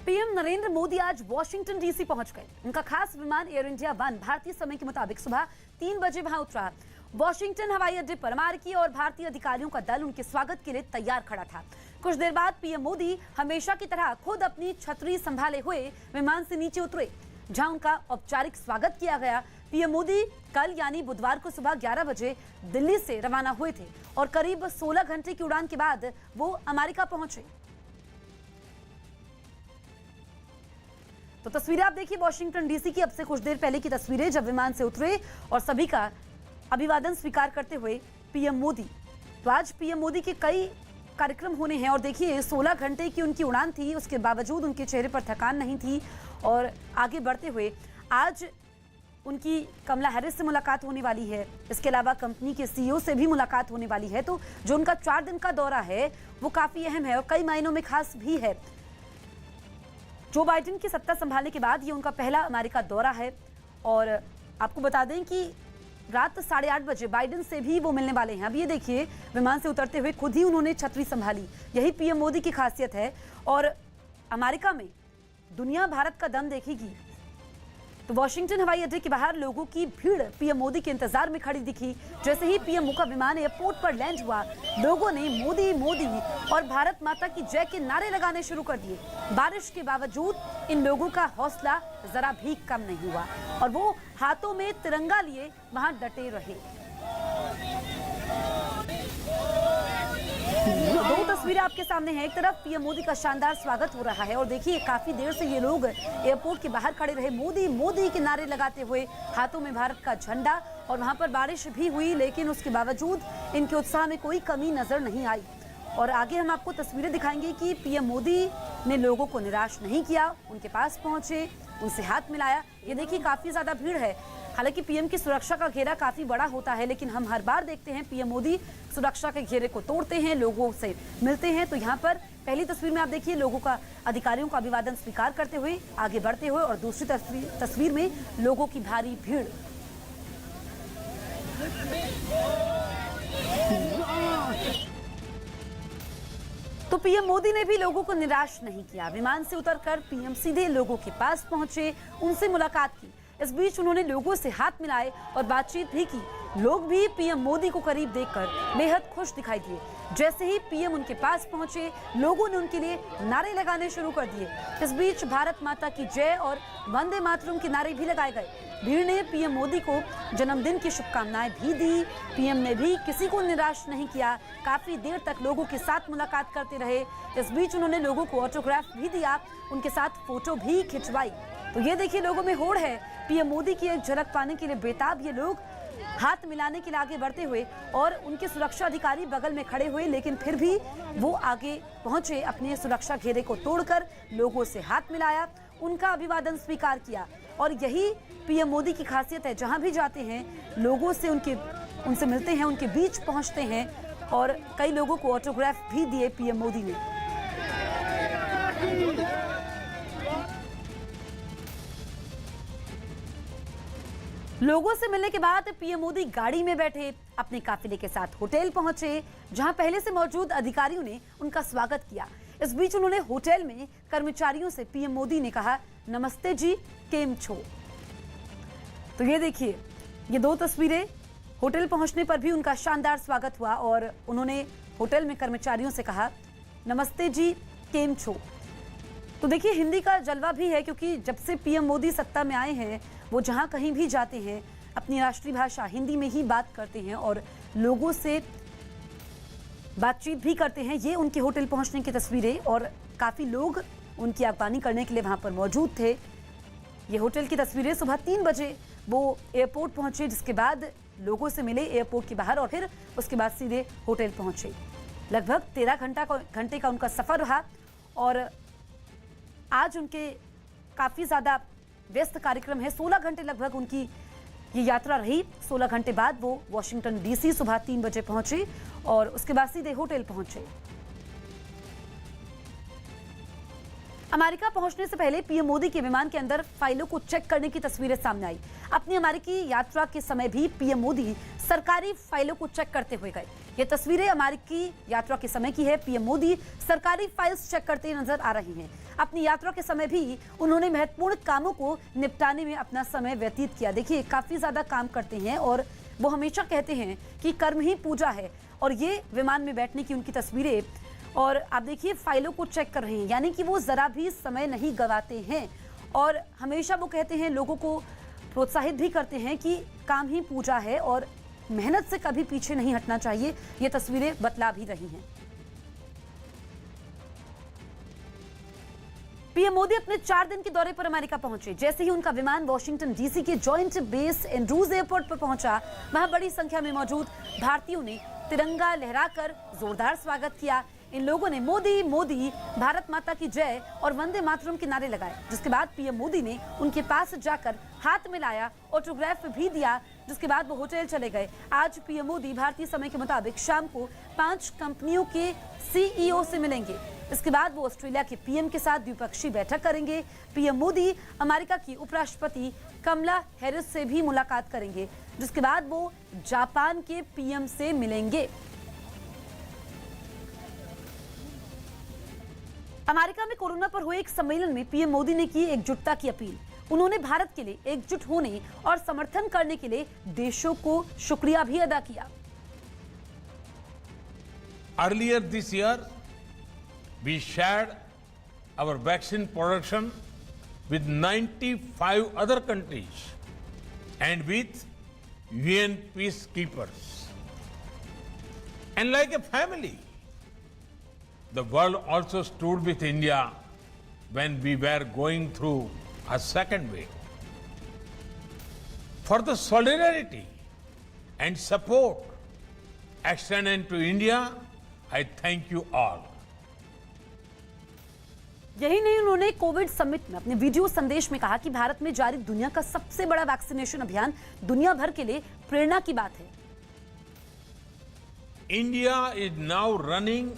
PM Narendra Modi आज Washington DC पहुंच गए। उनका खास विमान एयर इंडिया 1 भारतीय समय के मुताबिक सुबह 3 बजे वहां उतरा। वॉशिंगटन हवाई अड्डे पर अमेरिकी और भारतीय अधिकारियों का दल उनके स्वागत के लिए तैयार खड़ा था। कुछ देर बाद पीएम मोदी हमेशा की तरह खुद अपनी छतरी संभाले हुए विमान से नीचे उतरे, जहां उनका औपचारिक स्वागत किया गया। पीएम मोदी कल यानी बुधवार को सुबह 11 बजे दिल्ली से रवाना हुए थे और करीब 16 घंटे की उड़ान के बाद वो अमेरिका पहुंचे। तो तस्वीरें आप देखिए वॉशिंगटन डीसी की अब से कुछ देर पहले की तस्वीरें, जब विमान से उतरे और सभी का अभिवादन स्वीकार करते हुए पीएम मोदी। तो आज पीएम मोदी के कई कार्यक्रम होने हैं और देखिए 16 घंटे की उनकी उड़ान थी, उसके बावजूद उनके चेहरे पर थकान नहीं थी। और आगे बढ़ते हुए आज उनकी कमला हैरिस से मुलाकात होने वाली है, इसके अलावा कंपनी के सीईओ से भी मुलाकात होने वाली है। तो जो उनका 4 दिन का दौरा है वो काफी अहम है और कई मायनों में खास भी है। जो बाइडेन की सत्ता संभालने के बाद ये उनका पहला अमेरिका दौरा है और आपको बता दें कि रात 8:30 बजे बाइडेन से भी वो मिलने वाले हैं। अब ये देखिए विमान से उतरते हुए खुद ही उन्होंने छतरी संभाली, यही पीएम मोदी की खासियत है। और अमेरिका में दुनिया भारत का दम देखेगी। तो वॉशिंगटन हवाई अड्डे के बाहर लोगों की भीड़ पीएम मोदी के इंतजार में खड़ी दिखी। जैसे ही पीएम का विमान एयरपोर्ट पर लैंड हुआ, लोगों ने मोदी मोदी और भारत माता की जय के नारे लगाने शुरू कर दिए। बारिश के बावजूद इन लोगों का हौसला जरा भी कम नहीं हुआ और वो हाथों में तिरंगा लिए वहां डटे रहे। दो तस्वीरें आपके सामने हैं। एक तरफ पीएम मोदी का शानदार स्वागत हो रहा है और देखिए काफी देर से ये लोग एयरपोर्ट के बाहर खड़े रहे, मोदी मोदी के नारे लगाते हुए, हाथों में भारत का झंडा। और वहां पर बारिश भी हुई लेकिन उसके बावजूद इनके उत्साह में कोई कमी नजर नहीं आई। और आगे हम आपको तस्वीरें दिखाएंगे कि पीएम मोदी ने लोगों को निराश नहीं किया, उनके पास पहुंचे, उनसे हाथ मिलाया। ये देखिए काफी ज्यादा भीड़ है। हालांकि पीएम की सुरक्षा का घेरा काफी बड़ा होता है, लेकिन हम हर बार देखते हैं पीएम मोदी सुरक्षा के घेरे को तोड़ते हैं, लोगों से मिलते हैं। तो यहाँ पर पहली तस्वीर में आप देखिए लोगों का, अधिकारियों का अभिवादन स्वीकार करते हुए आगे बढ़ते हुए, और दूसरी तस्वीर में लोगों की भारी भीड़। तो पीएम मोदी ने भी लोगों को निराश नहीं किया। विमान से उतरकर पीएम सीधे लोगों के पास पहुंचे, उनसे मुलाकात की। इस बीच उन्होंने लोगों से हाथ मिलाए और बातचीत भी की। लोग भी पीएम मोदी को करीब देखकर बेहद खुश दिखाई दिए। जैसे ही पीएम उनके पास पहुंचे, लोगों ने उनके लिए नारे लगाने शुरू कर दिए। इस बीच भारत माता की जय और वंदे मातरम के नारे भी लगाए गए। भीड़ ने पीएम मोदी को जन्मदिन की शुभकामनाएं भी दी। पीएम ने भी किसी को निराश नहीं किया, काफी देर तक लोगों के साथ मुलाकात करते रहे। इस बीच उन्होंने लोगों को ऑटोग्राफ भी दिया, उनके साथ फोटो भी खिंचवाई। तो ये देखिए लोगों में होड़ है, पीएम मोदी की एक झलक पाने के लिए बेताब ये लोग हाथ मिलाने के लिए आगे बढ़ते हुए। और उनके सुरक्षा अधिकारी बगल में खड़े हुए, लेकिन फिर भी वो आगे पहुंचे, अपने सुरक्षा घेरे को तोड़कर लोगों से हाथ मिलाया, उनका अभिवादन स्वीकार किया। और यही पीएम मोदी की खासियत है, जहां भी जाते हैं लोगों से उनसे मिलते हैं, उनके बीच पहुंचते हैं। और कई लोगों को ऑटोग्राफ भी दिए पीएम मोदी ने। लोगों से मिलने के बाद पीएम मोदी गाड़ी में बैठे, अपने काफिले के साथ होटल पहुंचे, जहां पहले से मौजूद अधिकारियों ने उनका स्वागत किया। इस बीच उन्होंने होटल में कर्मचारियों से पीएम मोदी ने कहा, नमस्ते जी, केम छो। तो ये देखिए ये 2 तस्वीरें। होटल पहुंचने पर भी उनका शानदार स्वागत हुआ और उन्होंने होटल में कर्मचारियों से कहा, नमस्ते जी, केम छो। तो देखिए हिंदी का जलवा भी है, क्योंकि जब से पीएम मोदी सत्ता में आए हैं वो जहां कहीं भी जाते हैं अपनी राष्ट्रीय भाषा हिंदी में ही बात करते हैं और लोगों से बातचीत भी करते हैं। ये उनके होटल पहुंचने की तस्वीरें और काफी लोग उनकी आगवानी करने के लिए वहां पर मौजूद थे। ये होटल की तस्वीरें। सुबह 3 बजे वो एयरपोर्ट पहुंचे, जिसके बाद लोगों से मिले एयरपोर्ट के बाहर और फिर उसके बाद सीधे होटल पहुंचे। लगभग 13 घंटे का उनका सफर रहा और आज उनके काफी ज्यादा व्यस्त कार्यक्रम है। 16 घंटे लगभग उनकी ये यात्रा रही। 16 घंटे बाद वो वॉशिंगटन डीसी सुबह 3 बजे पहुंचे और उसके बाद सीधे होटल पहुंचे। अमेरिका पहुंचने से पहले पीएम मोदी के विमान के अंदर फाइलों को चेक करने की तस्वीरें सामने आई। अपनी अमेरिकी यात्रा के समय भी पीएम मोदी सरकारी फाइलों को चेक करते हुए गए। ये तस्वीरें अमेरिकी यात्रा के समय की है। पीएम मोदी सरकारी फाइल्स चेक करते नजर आ रही हैं। अपनी यात्रा के समय भी उन्होंने महत्वपूर्ण कामों को निपटाने में अपना समय व्यतीत किया। देखिए, काफी ज्यादा काम करते हैं और वो हमेशा कहते हैं कि कर्म ही पूजा है। और ये विमान में बैठने की उनकी तस्वीरें, और आप देखिए फाइलों को चेक कर रहे हैं, यानी कि वो जरा भी समय नहीं गंवाते हैं। और हमेशा वो कहते हैं, लोगों को प्रोत्साहित भी करते हैं कि काम ही पूजा है और मेहनत से कभी पीछे नहीं हटना चाहिए। ये तस्वीरें बतला भी रही हैं। पीएम मोदी अपने 4 दिन के दौरे पर अमेरिका पहुंचे। जैसे ही उनका विमान वॉशिंगटन डीसी के जॉइंट बेस एंड्रूज एयरपोर्ट पर पहुंचा, वहां बड़ी संख्या में मौजूद भारतीयों ने तिरंगा लहराकर जोरदार स्वागत किया। इन लोगों ने मोदी मोदी, भारत माता की जय और वंदे मातरम के नारे लगाए। जिसके बाद पीएम मोदी ने उनके पास जाकर हाथ मिलाया, ऑटोग्राफ भी दिया, जिसके बाद वो होटल चले गए। आज पीएम मोदी भारतीय समय के मुताबिक शाम को 5 कंपनियों के सीईओ से मिलेंगे। इसके बाद वो ऑस्ट्रेलिया के पीएम के साथ द्विपक्षीय बैठक करेंगे। पीएम मोदी अमेरिका की उपराष्ट्रपति कमला हैरिस से भी मुलाकात करेंगे, जिसके बाद वो जापान के पीएम से मिलेंगे। अमेरिका में कोरोना पर हुए एक सम्मेलन में पीएम मोदी ने की एकजुटता की अपील। उन्होंने भारत के लिए एकजुट होने और समर्थन करने के लिए देशों को शुक्रिया भी अदा किया। Earlier this year, we shared our vaccine production with 95 other countries and with UN peacekeepers. And like a family, the world also stood with India when we were going through a second wave. For the solidarity and support extended to India, I thank you all. यही नहीं, उन्होंने Covid summit में अपने video संदेश में कहा कि भारत में जारी दुनिया का सबसे बड़ा वैक्सीनेशन अभियान दुनिया भर के लिए प्रेरणा की बात है। India is now running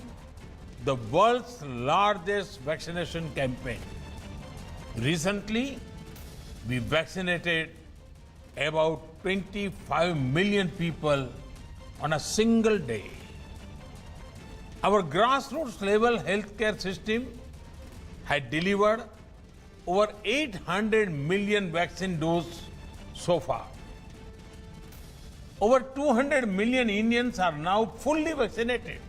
the world's largest vaccination campaign. Recently, we vaccinated about 25 million people on a single day. Our grassroots level healthcare system had delivered over 800 million vaccine doses so far. Over 200 million Indians are now fully vaccinated.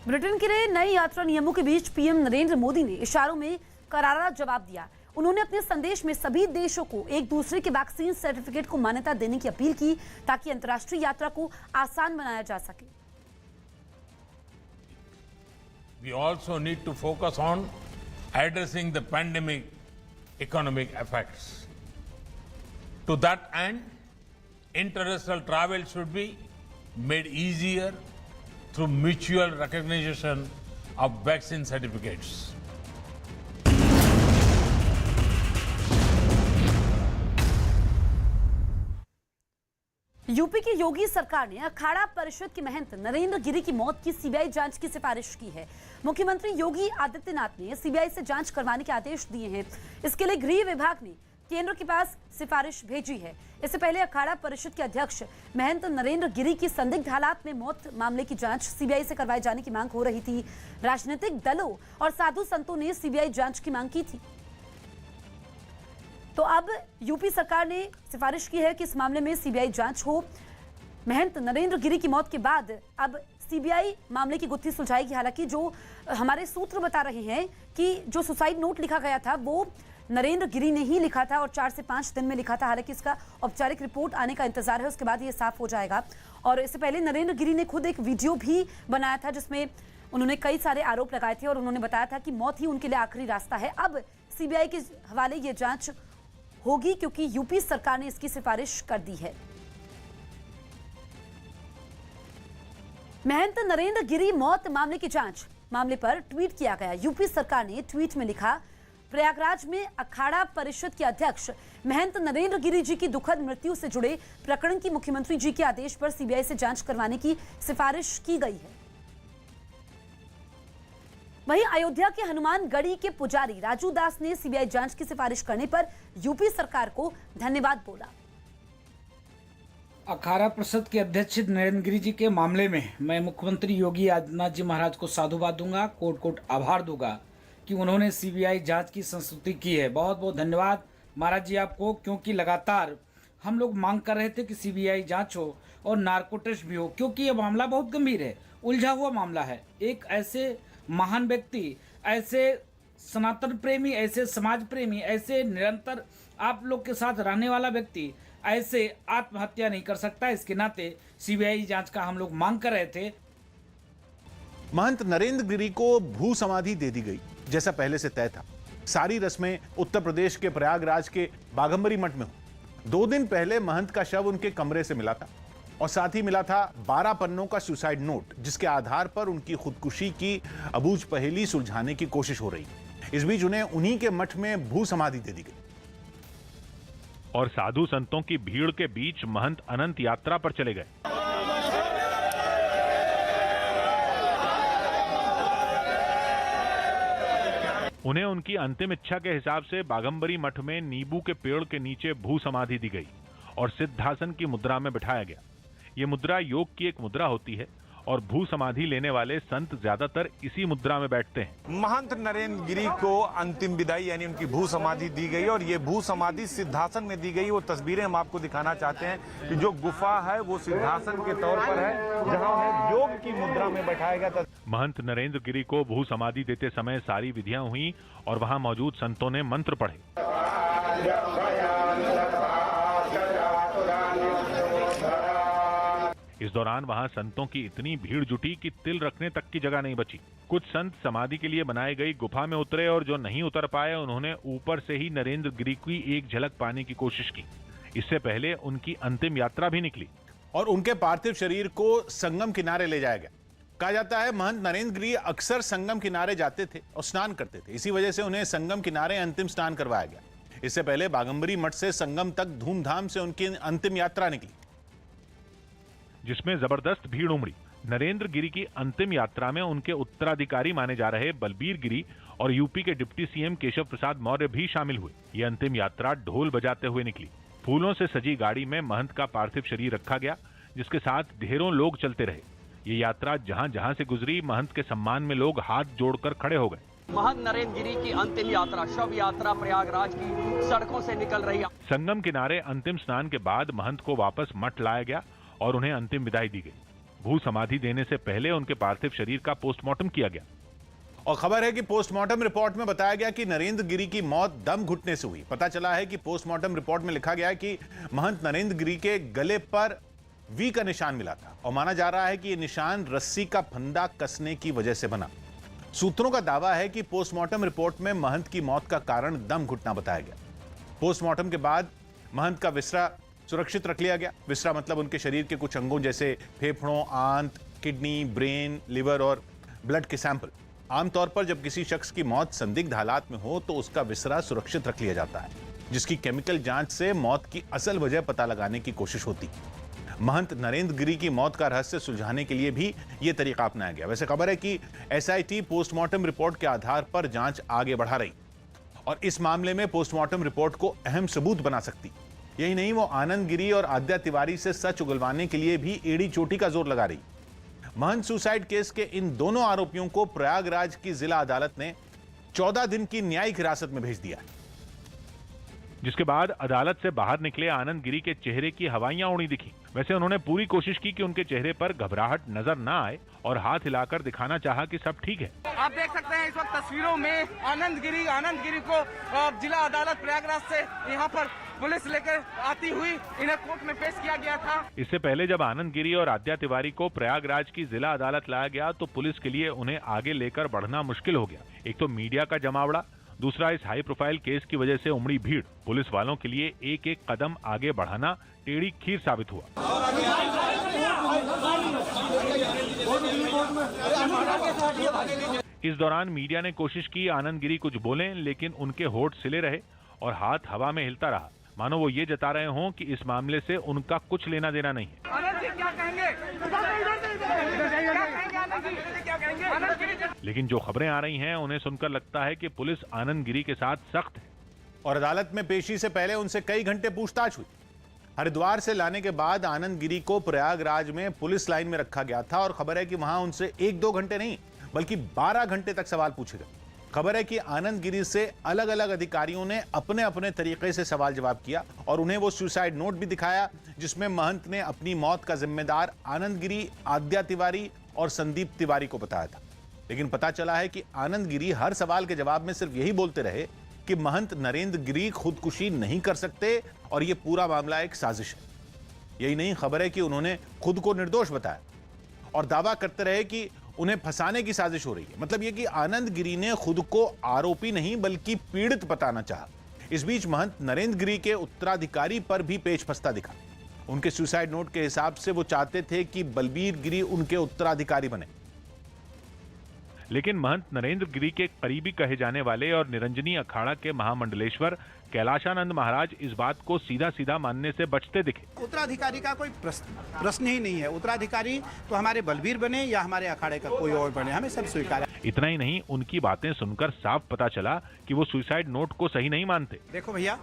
Britain के लिए नए यात्रा नियमों के बीच PM Narendra Modi ने इशारों में करारा जवाब दिया। उन्होंने अपने संदेश में सभी देशों को एक दूसरे के वैक्सीन सर्टिफिकेट को मान्यता देने की अपील की, ताकि अंतर्राष्ट्रीय यात्रा को आसान बनाया जा सके। We also need to focus on addressing the pandemic economic effects. To that end, international travel should be made easier through mutual recognition of vaccine certificates. UP की योगी सरकार ने अखाड़ा परिषद के महंत नरेंद्र गिरी की मौत की सीबीआई जांच की सिफारिश की है। मुख्यमंत्री योगी आदित्यनाथ ने सीबीआई से जांच करवाने के आदेश दिए हैं। इसके लिए गृह विभाग ने केंद्र के पास सिफारिश भेजी है। इससे पहले अखाड़ा परिषद के अध्यक्ष महंत नरेंद्र गिरी की संदिग्ध हालात में मौत मामले की जांच सीबीआई से करवाए जाने की मांग हो रही थी। राजनीतिक दलों और साधु संतों ने सीबीआई जांच की मांग की थी। तो अब यूपी सरकार ने सिफारिश की है कि इस मामले में सीबीआई जांच हो। महंत नरेंद्र गिरी की मौत के बाद अब सीबीआई मामले की गुत्थी सुलझाएगी। हालांकि जो हमारे सूत्र बता रहे हैं कि जो सुसाइड नोट लिखा गया था वो नरेंद्र गिरी ने ही लिखा था और 4 से 5 दिन में लिखा था। हालांकि इसका औपचारिक रिपोर्ट आने का इंतजार है, उसके बाद ये साफ हो जाएगा। और इससे पहले नरेंद्र गिरी ने खुद एक वीडियो भी बनाया था जिसमें उन्होंने कई सारे आरोप लगाए थे और उन्होंने बताया था कि मौत ही उनके लिए आखिरी रास्ता है। अब सीबीआई के हवाले ये जांच होगी क्योंकि यूपी सरकार ने इसकी सिफारिश कर दी है। महंत नरेंद्र गिरी मौत मामले की जांच मामले पर ट्वीट किया गया। यूपी सरकार ने ट्वीट में लिखा, प्रयागराज में अखाड़ा परिषद के अध्यक्ष महंत नरेंद्र गिरी जी की दुखद मृत्यु से जुड़े प्रकरण की मुख्यमंत्री जी के आदेश पर सीबीआई से जांच करवाने की सिफारिश की गई है। वहीं अयोध्या के हनुमानगढ़ी के पुजारी राजू दास ने सीबीआई जांच की सिफारिश करने पर यूपी सरकार को धन्यवाद बोला। अखाड़ा परिषद के अध्यक्ष नरेंद्र गिरि जी के मामले में मैं मुख्यमंत्री योगी आदित्यनाथ जी महाराज को साधुवाद दूंगा, कोट कोट आभार दूंगा कि उन्होंने सीबीआई जांच की संस्तुति की है। बहुत बहुत धन्यवाद महाराज जी आपको, क्योंकि लगातार हम लोग मांग कर रहे थे कि सीबीआई जांच हो और नार्को टेस्ट भी हो, क्योंकि ये मामला बहुत गंभीर है, उलझा हुआ मामला है। एक ऐसे महान व्यक्ति, ऐसे सनातन प्रेमी, ऐसे समाज प्रेमी, ऐसे निरंतर आप लोग के साथ रहने वाला व्यक्ति ऐसे आत्महत्या नहीं कर सकता। इसके नाते सीबीआई जांच का हम लोग मांग कर रहे थे। महंत नरेंद्र गिरि को भू समाधि दे दी गई जैसा पहले से तय था। सारी रस्में उत्तर प्रदेश के प्रयागराज के बाघंबरी मठ में हुई। 2 दिन पहले महंत का शव उनके कमरे से मिला था और साथ ही मिला था 12 पन्नों का सुसाइड नोट, जिसके आधार पर उनकी खुदकुशी की अबूझ पहेली सुलझाने की कोशिश हो रही। इस बीच उन्हें उन्हीं के मठ में भू समाधि दे दी गई और साधु संतों की भीड़ के बीच महंत अनंत यात्रा पर चले गए। उन्हें उनकी अंतिम इच्छा के हिसाब से बाघंबरी मठ में नींबू के पेड़ के नीचे भू समाधि दी गई और सिद्धासन की मुद्रा में बिठाया गया। ये मुद्रा योग की एक मुद्रा होती है और भू समाधि लेने वाले संत ज्यादातर इसी मुद्रा में बैठते हैं। महंत नरेंद्र गिरि को अंतिम विदाई यानी उनकी भू समाधि दी गई और ये भू समाधि सिद्धासन में दी गई। वो तस्वीरें हम आपको दिखाना चाहते हैं कि जो गुफा है वो सिद्धासन के तौर पर है, जहां उन्हें योग की मुद्रा में बैठाया गया था। महंत नरेंद्र गिरि को भू समाधि देते समय सारी विधियां हुई और वहां मौजूद संतों ने मंत्र पढ़े। इस दौरान वहां संतों की इतनी भीड़ जुटी कि तिल रखने तक की जगह नहीं बची। कुछ संत समाधि के लिए बनाई गई गुफा में उतरे और जो नहीं उतर पाए उन्होंने ऊपर से ही नरेंद्र गिरि की एक झलक पाने की कोशिश की। इससे पहले उनकी अंतिम यात्रा भी निकली और उनके पार्थिव शरीर को संगम किनारे ले जाया गया। कहा जाता है महंत नरेंद्र गिरि अक्सर संगम किनारे जाते थे और स्नान करते थे। इसी वजह से उन्हें संगम किनारे अंतिम स्नान करवाया गया। इससे पहले बाघंबरी मठ से संगम तक धूमधाम से उनकी अंतिम यात्रा निकली, जिसमें जबरदस्त भीड़ उमड़ी। नरेंद्र गिरि की अंतिम यात्रा में उनके उत्तराधिकारी माने जा रहे बलबीर गिरि और यूपी के डिप्टी सीएम केशव प्रसाद मौर्य भी शामिल हुए। ये अंतिम यात्रा ढोल बजाते हुए निकली। फूलों से सजी गाड़ी में महंत का पार्थिव शरीर रखा गया, जिसके साथ ढेरों लोग चलते रहे। ये यात्रा जहां जहां से गुजरी, महंत के सम्मान में लोग हाथ जोड़कर खड़े हो गए। महंत नरेंद्र गिरि की अंतिम यात्रा, शव यात्रा प्रयागराज की सड़कों से निकल रही है। संगम किनारे अंतिम स्नान के बाद महंत को वापस मठ लाया गया और उन्हें अंतिम विदाई दी गई। भू समाधि देने से पहले उनके पार्थिव शरीर का पोस्टमार्टम किया गया और खबर है कि पोस्टमार्टम रिपोर्ट में बताया गया कि नरेंद्र गिरि की मौत दम घुटने से हुई। पता चला है कि पोस्टमार्टम रिपोर्ट में लिखा गया है कि महंत नरेंद्र गिरि के गले पर वी का निशान मिला था और माना जा रहा है कि यह निशान रस्सी का फंदा कसने की वजह से बना। सूत्रों का दावा है कि पोस्टमार्टम रिपोर्ट में महंत की मौत का कारण दम घुटना बताया गया। पोस्टमार्टम के बाद महंत का विसरा सुरक्षित रख लिया गया। विसरा मतलब उनके शरीर के कुछ अंगों जैसे फेफड़ों, आंत, किडनी, ब्रेन, लिवर और ब्लड के सैंपल। आमतौर पर जब किसी शख्स की मौत संदिग्ध हालात में हो तो उसका विसरा सुरक्षित रख लिया जाता है, जिसकी केमिकल जांच से मौत की असल वजह पता लगाने की कोशिश होती। महंत नरेंद्र गिरि की मौत का रहस्य सुलझाने के लिए भी यह तरीका अपनाया गया। वैसे खबर है कि एसआईटी पोस्टमार्टम रिपोर्ट के आधार पर जांच आगे बढ़ा रही और इस मामले में पोस्टमार्टम रिपोर्ट को अहम सबूत बना सकती। यही नहीं, वो आनंद गिरि और आद्या तिवारी से सच उगलवाने के लिए भी एड़ी चोटी का जोर लगा रही। महंत सुसाइड केस के इन दोनों आरोपियों को प्रयागराज की जिला अदालत ने 14 दिन की न्यायिक हिरासत में भेज दिया है। जिसके बाद अदालत से बाहर निकले आनंद गिरि के चेहरे की हवाइयां उड़ी दिखी। वैसे उन्होंने पूरी कोशिश की कि उनके चेहरे पर घबराहट नजर ना आए और हाथ हिलाकर दिखाना चाहा कि सब ठीक है। आप देख सकते हैं इस वक्त तस्वीरों में आनंद गिरि को जिला अदालत प्रयागराज से यहाँ पर पुलिस लेकर आती हुई इन्हें कोर्ट में पेश किया गया था। इससे पहले जब आनंद गिरि और आद्या तिवारी को प्रयागराज की जिला अदालत लाया गया तो पुलिस के लिए उन्हें आगे लेकर बढ़ना मुश्किल हो गया। एक तो मीडिया का जमावड़ा, दूसरा इस हाई प्रोफाइल केस की वजह से उमड़ी भीड़। पुलिस वालों के लिए एक एक कदम आगे बढ़ाना टेढ़ी खीर साबित हुआ। इस दौरान मीडिया ने कोशिश की आनंद गिरि कुछ बोलें, लेकिन उनके होठ सिले रहे और हाथ हवा में हिलता रहा, मानो वो ये जता रहे हों कि इस मामले से उनका कुछ लेना देना नहीं है। लेकिन जो खबरें आ रही हैं उन्हें सुनकर लगता है कि पुलिस आनंद गिरि के साथ सख्त है और अदालत में पेशी से पहले उनसे कई घंटे पूछताछ हुई। हरिद्वार से लाने के बाद आनंद गिरी को प्रयागराज में पुलिस लाइन में रखा गया था और खबर है कि वहां उनसे 1-2 घंटे नहीं बल्कि 12 घंटे तक सवाल पूछे गए। खबर है कि आनंद गिरी से अलग अलग अधिकारियों ने अपने अपने तरीके से सवाल जवाब किया और उन्हें वो सुसाइड नोट भी दिखाया जिसमें महंत ने अपनी मौत का जिम्मेदार आनंद गिरी, आद्या तिवारी और संदीप तिवारी को बताया था। लेकिन पता चला है कि आनंद गिरी हर सवाल के जवाब में सिर्फ यही बोलते रहे कि महंत नरेंद्र गिरी खुदकुशी नहीं कर सकते और यह पूरा मामला एक साजिश है। यही नहीं, खबर है कि उन्होंने खुद को निर्दोष बताया और दावा करते रहे कि उन्हें फंसाने की साजिश हो रही है। मतलब यह कि आनंद गिरी ने खुद को आरोपी नहीं बल्कि पीड़ित बताना चाहा। इस बीच महंत नरेंद्र गिरी के उत्तराधिकारी पर भी पेच फंसता दिखा। उनके सुसाइड नोट के हिसाब से वो चाहते थे कि बलबीर गिरी उनके उत्तराधिकारी बने। लेकिन महंत नरेंद्र गिरी के करीबी कहे जाने वाले और निरंजनी अखाड़ा के महामंडलेश्वर कैलाशानंद महाराज इस बात को सीधा सीधा मानने से बचते दिखे। उत्तराधिकारी का कोई प्रश्न ही नहीं है। उत्तराधिकारी तो हमारे बलबीर बने या हमारे अखाड़े का कोई और बने, हमें सब स्वीकार है। इतना ही नहीं, उनकी बातें सुनकर साफ पता चला कि वो सुसाइड नोट को सही नहीं मानते। देखो भैया,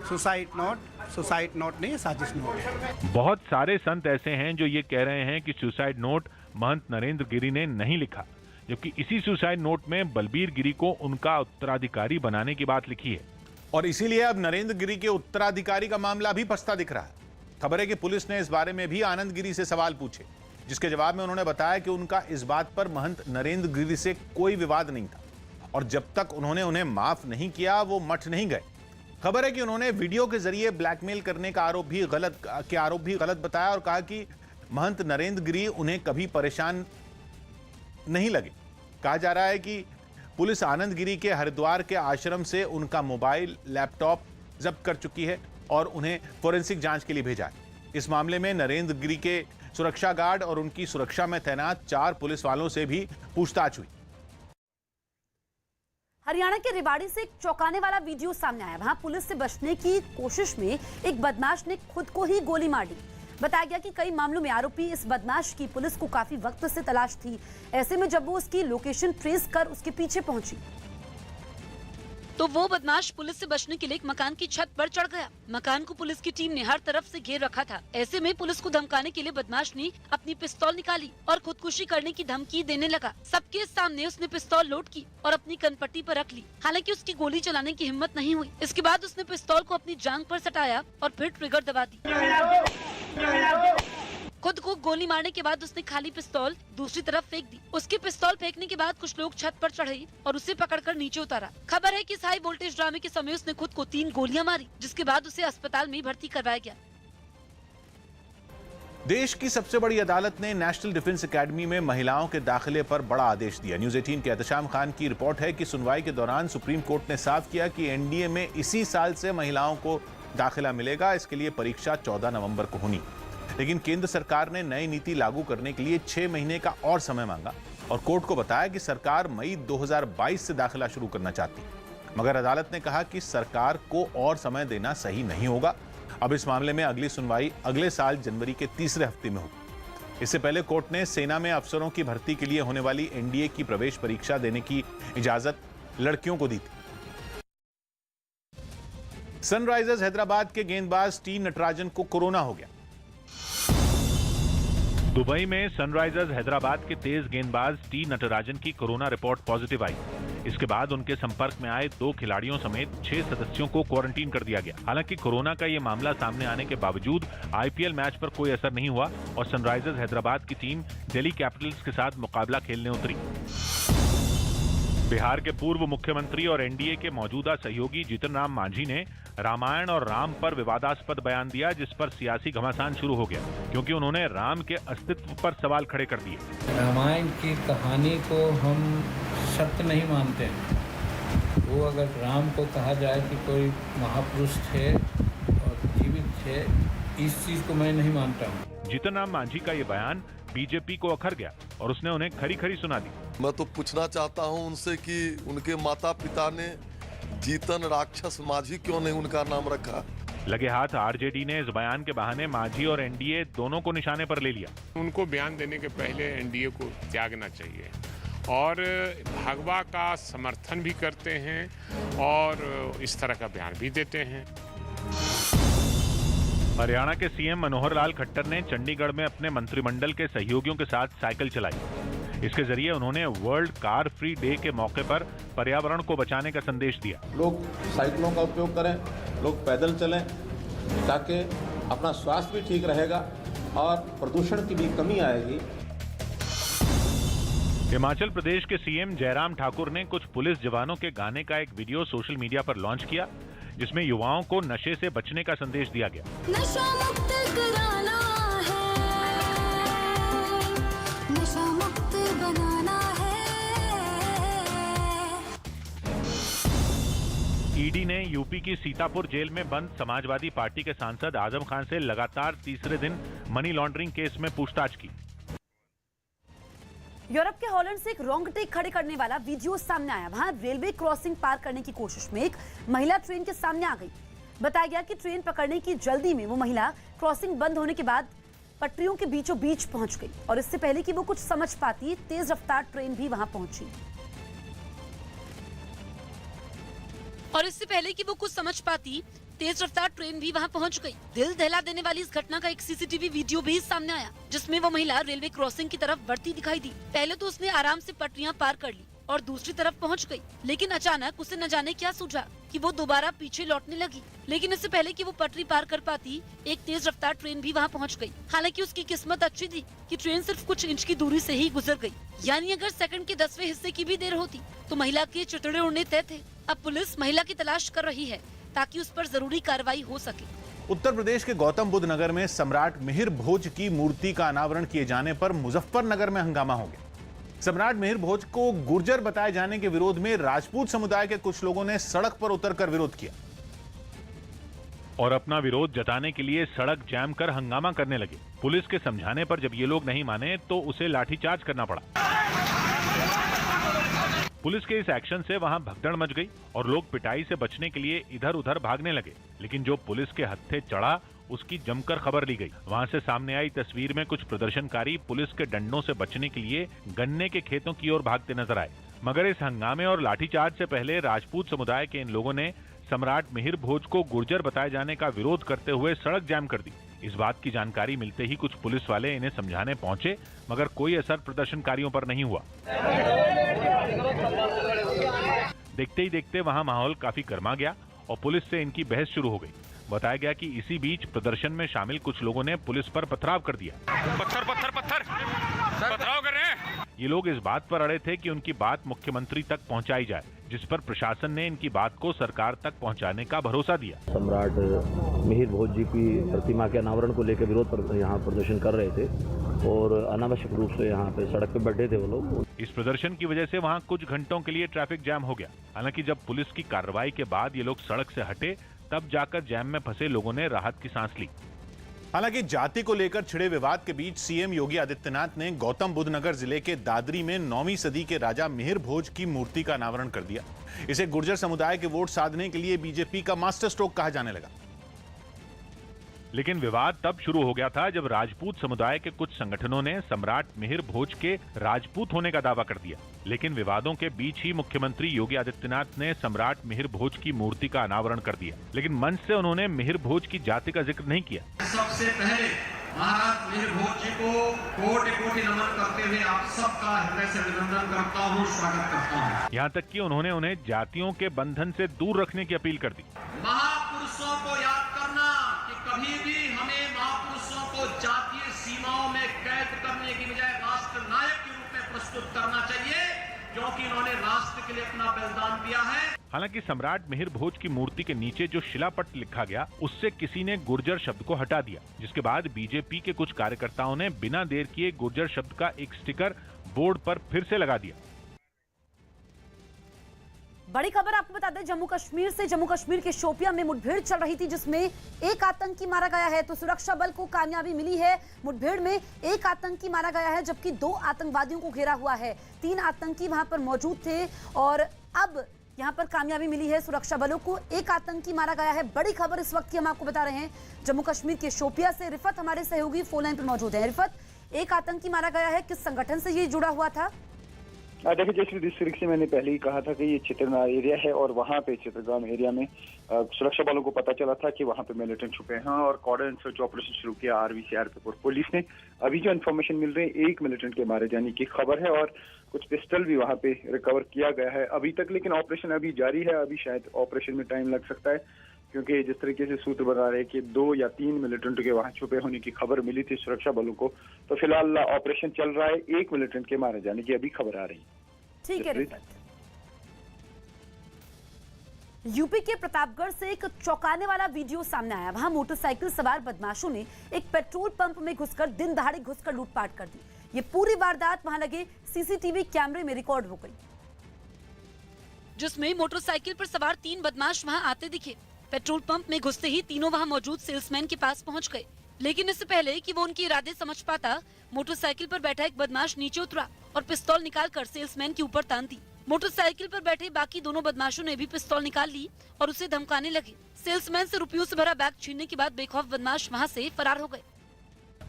सुसाइड नोट नहीं, साजिश नोट है। बहुत सारे संत ऐसे हैं जो ये कह रहे हैं कि सुसाइड नोट महंत नरेंद्र गिरी ने नहीं लिखा, जबकि इसी सुसाइड नोट में बलबीर गिरी को उनका उत्तराधिकारी बनाने की बात लिखी है। और इसीलिए अब नरेंद्र गिरी के उत्तराधिकारी का मामला भी फंसता दिख रहा है। खबर है कि पुलिस ने इस बारे में भी आनंद गिरी से सवाल पूछे, जिसके जवाब में उन्होंने बताया कि उनका इस बात पर महंत नरेंद्र गिरी से कोई विवाद नहीं था और जब तक उन्होंने उन्हें माफ नहीं किया वो मठ नहीं गए। खबर है कि उन्होंने वीडियो के जरिए ब्लैकमेल करने का आरोप भी गलत बताया और कहा कि महंत नरेंद्र गिरी उन्हें कभी परेशान नहीं लगे। कहा जा रहा है कि पुलिस आनंद गिरी के हरिद्वार के आश्रम से उनका मोबाइल, लैपटॉप जब्त कर चुकी है और उन्हें फोरेंसिक जांच के लिए भेजा है। इस मामले में नरेंद्र गिरी के सुरक्षा गार्ड और उनकी सुरक्षा में तैनात 4 पुलिस वालों से भी पूछताछ हुई। हरियाणा के रेवाड़ी से एक चौंकाने वाला वीडियो सामने आया। वहां पुलिस से बचने की कोशिश में एक बदमाश ने खुद को ही गोली मार दी। बताया गया कि कई मामलों में आरोपी इस बदमाश की पुलिस को काफी वक्त से तलाश थी। ऐसे में जब वो उसकी लोकेशन ट्रेस कर उसके पीछे पहुंची तो वो बदमाश पुलिस से बचने के लिए एक मकान की छत पर चढ़ गया। मकान को पुलिस की टीम ने हर तरफ से घेर रखा था। ऐसे में पुलिस को धमकाने के लिए बदमाश ने अपनी पिस्तौल निकाली और खुदकुशी करने की धमकी देने लगा। सबके सामने उसने पिस्तौल लोड की और अपनी कनपट्टी पर रख ली। हालांकि उसकी गोली चलाने की हिम्मत नहीं हुई। इसके बाद उसने पिस्तौल को अपनी जांघ पर सटाया और फिर ट्रिगर दबा दी। खुद को गोली मारने के बाद उसने खाली पिस्तौल दूसरी तरफ फेंक दी। उसकी पिस्तौल फेंकने के बाद कुछ लोग छत पर चढ़े और उसे पकड़कर नीचे उतारा। खबर है कि इस हाई वोल्टेज ड्रामे के समय उसने खुद को 3 गोलियां मारी, जिसके बाद उसे अस्पताल में भर्ती करवाया गया। देश की सबसे बड़ी अदालत ने नेशनल डिफेंस एकेडमी में महिलाओं के दाखिले पर बड़ा आदेश दिया। न्यूज 18 के एहतशाम खान की रिपोर्ट है कि सुनवाई के दौरान सुप्रीम कोर्ट ने साफ किया कि एनडीए में इसी साल से महिलाओं को दाखिला मिलेगा। इसके लिए परीक्षा 14 नवंबर को होनी। लेकिन केंद्र सरकार ने नई नीति लागू करने के लिए 6 महीने का और समय मांगा और कोर्ट को बताया कि सरकार मई 2022 से दाखिला शुरू करना चाहती है। मगर अदालत ने कहा कि सरकार को और समय देना सही नहीं होगा। अब इस मामले में अगली सुनवाई अगले साल जनवरी के तीसरे हफ्ते में होगी। इससे पहले कोर्ट ने सेना में अफसरों की भर्ती के लिए होने वाली एनडीए की प्रवेश परीक्षा देने की इजाजत लड़कियों को दी थी। सनराइजर्स हैदराबाद के गेंदबाज टी नटराजन को कोरोना हो गया। दुबई में सनराइजर्स हैदराबाद के तेज गेंदबाज टी नटराजन की कोरोना रिपोर्ट पॉजिटिव आई। इसके बाद उनके संपर्क में आए 2 खिलाड़ियों समेत 6 सदस्यों को क्वारंटीन कर दिया गया। हालांकि कोरोना का ये मामला सामने आने के बावजूद आईपीएल मैच पर कोई असर नहीं हुआ और सनराइजर्स हैदराबाद की टीम दिल्ली कैपिटल्स के साथ मुकाबला खेलने उतरी। बिहार के पूर्व मुख्यमंत्री और एनडीए के मौजूदा सहयोगी जीतन राम मांझी ने रामायण और राम पर विवादास्पद बयान दिया, जिस पर सियासी घमासान शुरू हो गया क्योंकि उन्होंने राम के अस्तित्व पर सवाल खड़े कर दिए। रामायण की कहानी को हम सत्य नहीं मानते। वो अगर राम को कहा जाए कि कोई महापुरुष थे और जीवित थे, इस चीज को मैं नहीं मानता हूँ। जीतन राम मांझी का ये बयान बीजेपी को अखर गया और उसने उन्हें खरी खरी सुना दी। मैं तो पूछना चाहता हूं उनसे कि उनके माता पिता ने जीतन राक्षस मांझी क्यों नहीं उनका नाम रखा। लगे हाथ आरजेडी ने इस बयान के बहाने मांझी और एनडीए दोनों को निशाने पर ले लिया। उनको बयान देने के पहले एनडीए को त्यागना चाहिए और भागवा का समर्थन भी करते हैं और इस तरह का बयान भी देते हैं। हरियाणा के सीएम मनोहर लाल खट्टर ने चंडीगढ़ में अपने मंत्रिमंडल के सहयोगियों के साथ साइकिल चलाई। इसके जरिए उन्होंने वर्ल्ड कार फ्री डे के मौके पर पर्यावरण को बचाने का संदेश दिया। लोग साइकिलों का उपयोग करें, लोग पैदल चलें, ताकि अपना स्वास्थ्य भी ठीक रहेगा और प्रदूषण की भी कमी आएगी। हिमाचल प्रदेश के सीएम जयराम ठाकुर ने कुछ पुलिस जवानों के गाने का एक वीडियो सोशल मीडिया पर लॉन्च किया, जिसमें युवाओं को नशे से बचने का संदेश दिया गया। नशा मुक्त कराना है, नशा मुक्त बनाना है। ईडी ने यूपी की सीतापुर जेल में बंद समाजवादी पार्टी के सांसद आजम खान से लगातार तीसरे दिन मनी लॉन्ड्रिंग केस में पूछताछ की। यूरोप के हॉलैंड से एक रोंगटे खड़े करने वाला वीडियो सामने आया। वहां रेलवे क्रॉसिंग पार करने की कोशिश में एक महिला ट्रेन के सामने आ गई। बताया गया कि ट्रेन पकड़ने की जल्दी में वो महिला क्रॉसिंग बंद होने के बाद पटरियों के बीचों बीच पहुंच गई और इससे पहले कि वो कुछ समझ पाती, तेज रफ्तार ट्रेन भी वहां पहुंची। तेज रफ्तार ट्रेन भी वहां पहुंच गई। दिल दहला देने वाली इस घटना का एक सीसीटीवी वीडियो भी सामने आया, जिसमें वो महिला रेलवे क्रॉसिंग की तरफ बढ़ती दिखाई दी। पहले तो उसने आराम से पटरियां पार कर ली और दूसरी तरफ पहुंच गई, लेकिन अचानक उसे न जाने क्या सूझा कि वो दोबारा पीछे लौटने लगी। लेकिन इससे पहले कि वो पटरी पार कर पाती, एक तेज रफ्तार ट्रेन भी वहां पहुंच गई। हालांकि उसकी किस्मत अच्छी थी कि ट्रेन सिर्फ कुछ इंच की दूरी से ही गुजर गई, यानी अगर सेकंड के 10वें हिस्से की भी देर होती तो महिला के चितड़े उड़ने तय थे। अब पुलिस महिला की तलाश कर रही है ताकि उस पर जरूरी कार्रवाई हो सके। उत्तर प्रदेश के गौतम बुद्ध नगर में सम्राट मिहिर भोज की मूर्ति का अनावरण किए जाने पर मुजफ्फरनगर में हंगामा हो गया। सम्राट मिहिर भोज को गुर्जर बताए जाने के विरोध में राजपूत समुदाय के कुछ लोगों ने सड़क पर उतरकर विरोध किया और अपना विरोध जताने के लिए सड़क जैम कर हंगामा करने लगे। पुलिस के समझाने पर जब ये लोग नहीं माने तो उसे लाठीचार्ज करना पड़ा। पुलिस के इस एक्शन से वहां भगदड़ मच गई और लोग पिटाई से बचने के लिए इधर उधर भागने लगे, लेकिन जो पुलिस के हत्थे चढ़ा उसकी जमकर खबर ली गई। वहां से सामने आई तस्वीर में कुछ प्रदर्शनकारी पुलिस के डंडों से बचने के लिए गन्ने के खेतों की ओर भागते नजर आए। मगर इस हंगामे और लाठीचार्ज से पहले राजपूत समुदाय के इन लोगों ने सम्राट मिहिर भोज को गुर्जर बताए जाने का विरोध करते हुए सड़क जाम कर दी। इस बात की जानकारी मिलते ही कुछ पुलिस वाले इन्हें समझाने पहुंचे, मगर कोई असर प्रदर्शनकारियों पर नहीं हुआ। देखते ही देखते वहां माहौल काफी गर्मा गया और पुलिस से इनकी बहस शुरू हो गई। बताया गया कि इसी बीच प्रदर्शन में शामिल कुछ लोगों ने पुलिस पर पथराव कर दिया। पथराव कर रहे हैं। ये लोग इस बात पर अड़े थे कि उनकी बात मुख्यमंत्री तक पहुंचाई जाए, जिस पर प्रशासन ने इनकी बात को सरकार तक पहुंचाने का भरोसा दिया। सम्राट मिहिर भोज जी की प्रतिमा के अनावरण को लेकर विरोध पर यहाँ प्रदर्शन कर रहे थे और अनावश्यक रूप से यहाँ पे सड़क पे बैठे थे वो लोग। इस प्रदर्शन की वजह से वहाँ कुछ घंटों के लिए ट्रैफिक जैम हो गया। हालांकि जब पुलिस की कार्रवाई के बाद ये लोग सड़क से हटे, तब जाकर जैम में फंसे लोगों ने राहत की सांस ली। हालांकि जाति को लेकर छिड़े विवाद के बीच सीएम योगी आदित्यनाथ ने गौतम बुद्ध नगर जिले के दादरी में 9वीं सदी के राजा मिहिर भोज की मूर्ति का अनावरण कर दिया। इसे गुर्जर समुदाय के वोट साधने के लिए बीजेपी का मास्टर स्ट्रोक कहा जाने लगा। लेकिन विवाद तब शुरू हो गया था जब राजपूत समुदाय के कुछ संगठनों ने सम्राट मिहिर भोज के राजपूत होने का दावा कर दिया। लेकिन विवादों के बीच ही मुख्यमंत्री योगी आदित्यनाथ ने सम्राट मिहिर भोज की मूर्ति का अनावरण कर दिया, लेकिन मंच से उन्होंने मिहिर भोज की जाति का जिक्र नहीं किया। सबसे पहले महाराज मिहिर भोज जी को कोटि कोटि नमन करते हुए आप सबका हृदय से अभिनंदन करता हूँ, स्वागत करता हूँ। यहाँ तक कि उन्होंने उन्हें जातियों के बंधन से दूर रखने की अपील कर दी। महापुरुषों को याद करना कि कभी भी हमें महापुरुषों को जातीय सीमाओं में कैद करने की बजाय राष्ट्र नायक के रूप में प्रस्तुत करना चाहिए, क्योंकि इन्होंने राष्ट्र के लिए अपना बलिदान दिया है। हालांकि सम्राट मिहिर भोज की मूर्ति के नीचे जो शिलापट लिखा गया, उससे किसी ने गुर्जर शब्द को हटा दिया, जिसके बाद बीजेपी के कुछ कार्यकर्ताओं ने बिना देर किए गुर्जर शब्द का एक स्टिकर बोर्ड पर फिर से लगा दिया। बड़ी खबर आपको बता दें, जम्मू कश्मीर के शोपियां में मुठभेड़ चल रही थी, जिसमें एक आतंकी मारा गया है। तो सुरक्षा बल को कामयाबी मिली है। मुठभेड़ में एक आतंकी मारा गया है, जबकि 2 आतंकवादियों को घेरा हुआ है। 3 आतंकी वहां पर मौजूद थे और अब यहां पर कामयाबी मिली है सुरक्षा बलों को। एक आतंकी मारा गया है। बड़ी खबर इस वक्त की हम आपको बता रहे हैं जम्मू कश्मीर के शोपियां से। रिफत हमारे सहयोगी फोन लाइन पर मौजूद है। रिफत, एक आतंकी मारा गया है, किस संगठन से ये जुड़ा हुआ था? देखिए, जैसे डिस्ट्रिक्ट से मैंने पहले ही कहा था कि ये चित्रनार एरिया है और वहाँ पे चित्रगांव एरिया में सुरक्षा बलों को पता चला था कि वहाँ पे मिलिटेंट छुपे हैं और कॉर्डन सर्च ऑपरेशन शुरू किया आर्मी सीआरपीएफ और पुलिस ने। अभी जो इन्फॉर्मेशन मिल रही है, एक मिलिटेंट के मारे जाने की खबर है और कुछ पिस्टल भी वहाँ पे रिकवर किया गया है अभी तक, लेकिन ऑपरेशन अभी जारी है। अभी शायद ऑपरेशन में टाइम लग सकता है, क्योंकि जिस तरीके से सूत्र बता रहे हैं कि 2 या 3 मिलिटेंट के वहां छुपे होने की खबर मिली थी सुरक्षा बलों को, तो फिलहाल ऑपरेशन चल रहा है। एक मिलिटेंट के मारे जाने की अभी खबर आ रही है। ठीक है रिफत। यूपी के प्रतापगढ़ से एक चौंकाने वाला वीडियो सामने आया। वहां मोटरसाइकिल सवार बदमाशों ने एक पेट्रोल पंप में घुसकर दिन दहाड़े घुसकर लूटपाट कर दी। ये पूरी वारदात वहां लगे सीसीटीवी कैमरे में रिकॉर्ड हो गई, जिसमें मोटरसाइकिल पर सवार 3 बदमाश वहां आते दिखे। पेट्रोल पंप में घुसते ही तीनों वहां मौजूद सेल्समैन के पास पहुंच गए, लेकिन इससे पहले कि वो उनके इरादे समझ पाता, मोटरसाइकिल पर बैठा एक बदमाश नीचे उतरा और पिस्तौल निकालकर सेल्समैन के ऊपर तान दी। मोटरसाइकिल पर बैठे बाकी दोनों बदमाशों ने भी पिस्तौल निकाल ली और उसे धमकाने लगे। सेल्समैन से रुपयों से भरा बैग छीनने के बाद बेखौफ बदमाश वहां से फरार हो गए।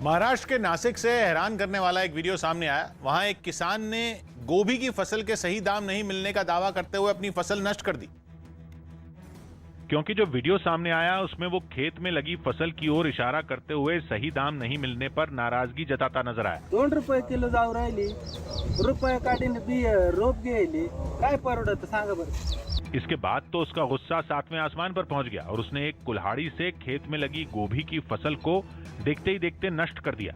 महाराष्ट्र के नासिक से हैरान करने वाला एक वीडियो सामने आया। वहां एक किसान ने गोभी की फसल के सही दाम नहीं मिलने का दावा करते हुए अपनी फसल नष्ट कर दी। क्योंकि जो वीडियो सामने आया उसमें वो खेत में लगी फसल की ओर इशारा करते हुए सही दाम नहीं मिलने पर नाराजगी जताता नजर आया। 2 रुपये किलो जाऊ राहिली, रुपये काढीन बी रोप घ्यायली, काय परवडत सांगा बरं। इसके बाद तो उसका गुस्सा 7वें आसमान पर पहुंच गया और उसने एक कुल्हाड़ी से खेत में लगी गोभी की फसल को देखते ही देखते नष्ट कर दिया।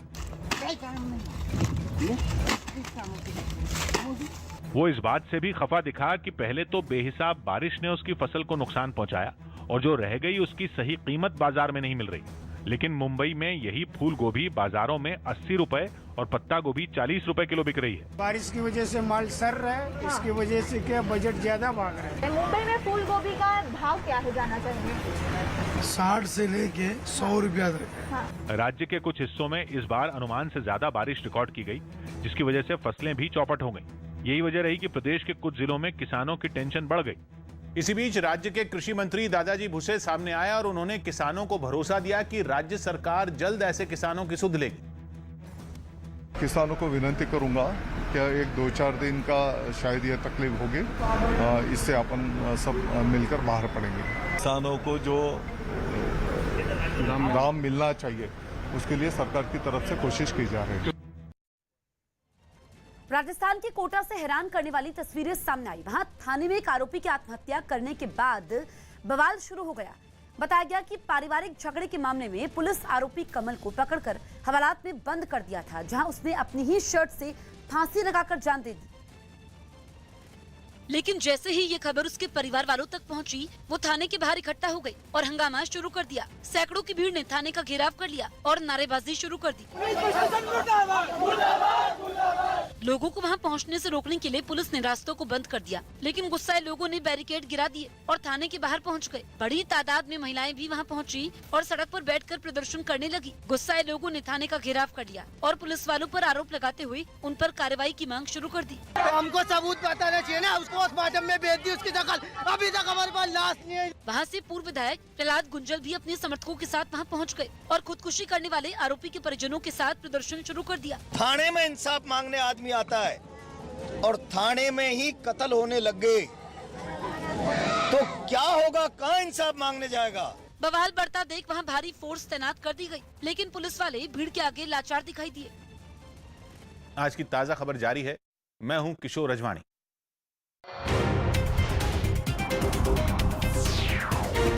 वो इस बात से भी खफा दिखा कि पहले तो बेहिसाब बारिश ने उसकी फसल को नुकसान पहुंचाया और जो रह गई उसकी सही कीमत बाजार में नहीं मिल रही। लेकिन मुंबई में यही फूल गोभी बाजारों में 80 रुपए और पत्ता गोभी 40 रुपए किलो बिक रही है। बारिश की वजह से माल सर रहा है, इसकी वजह से क्या बजट ज्यादा भाग रहा है। मुंबई में फूल गोभी का भाव क्या है जानना चाहेंगे? 60 से लेके 100 रुपया तक। हाँ। राज्य के कुछ हिस्सों में इस बार अनुमान से ज्यादा बारिश रिकॉर्ड की गई, जिसकी वजह से फसलें भी चौपट हो गई। यही वजह रही कि प्रदेश के कुछ जिलों में किसानों की टेंशन बढ़ गई। इसी बीच राज्य के कृषि मंत्री दादाजी भुसे सामने आया और उन्होंने किसानों को भरोसा दिया कि राज्य सरकार जल्द ऐसे किसानों की सुध लेगी। किसानों को विनती करूंगा कि 1-2-4 दिन का शायद ये तकलीफ होगी, इससे अपन सब मिलकर बाहर पड़ेंगे। किसानों को जो दाम मिलना चाहिए उसके लिए सरकार की तरफ से कोशिश की जा रही है। राजस्थान के कोटा से हैरान करने वाली तस्वीरें सामने आई। वहां थाने में एक आरोपी की आत्महत्या करने के बाद बवाल शुरू हो गया। बताया गया कि पारिवारिक झगड़े के मामले में पुलिस आरोपी कमल को पकड़कर हवालात में बंद कर दिया था, जहां उसने अपनी ही शर्ट से फांसी लगाकर जान दे दी। लेकिन जैसे ही ये खबर उसके परिवार वालों तक पहुंची, वो थाने के बाहर इकट्ठा हो गई और हंगामा शुरू कर दिया। सैकड़ों की भीड़ ने थाने का घेराव कर लिया और नारेबाजी शुरू कर दी। लोगों को वहां पहुंचने से रोकने के लिए पुलिस ने रास्तों को बंद कर दिया, लेकिन गुस्साए लोगों ने बैरिकेड गिरा दिए और थाने के बाहर पहुंच गए। बड़ी तादाद में महिलाएं भी वहां पहुंची और सड़क पर बैठकर प्रदर्शन करने लगी। गुस्साए लोगों ने थाने का घेराव कर लिया और पुलिस वालों पर आरोप लगाते हुए उन पर कार्रवाई की मांग शुरू कर दी। हमको सबूत बताना चाहिए ना, उसको पोस्टमार्टम में भेज दी, उसकी दखल अभी तक हमारे पास लाश नहीं है। वहाँ से पूर्व विधायक प्रहलाद गुंजल भी अपने समर्थकों के साथ वहाँ पहुँच गए और खुदकुशी करने वाले आरोपी के परिजनों के साथ प्रदर्शन शुरू कर दिया। थाने में इंसाफ मांगने आदमी आता है और थाने में ही कत्ल होने लग गए तो क्या होगा, कहाँ इंसाफ मांगने जाएगा। बवाल बढ़ता देख वहाँ भारी फोर्स तैनात कर दी गई, लेकिन पुलिस वाले भीड़ के आगे लाचार दिखाई दिए। आज की ताजा खबर जारी है। मैं हूं किशोर रजवाणी।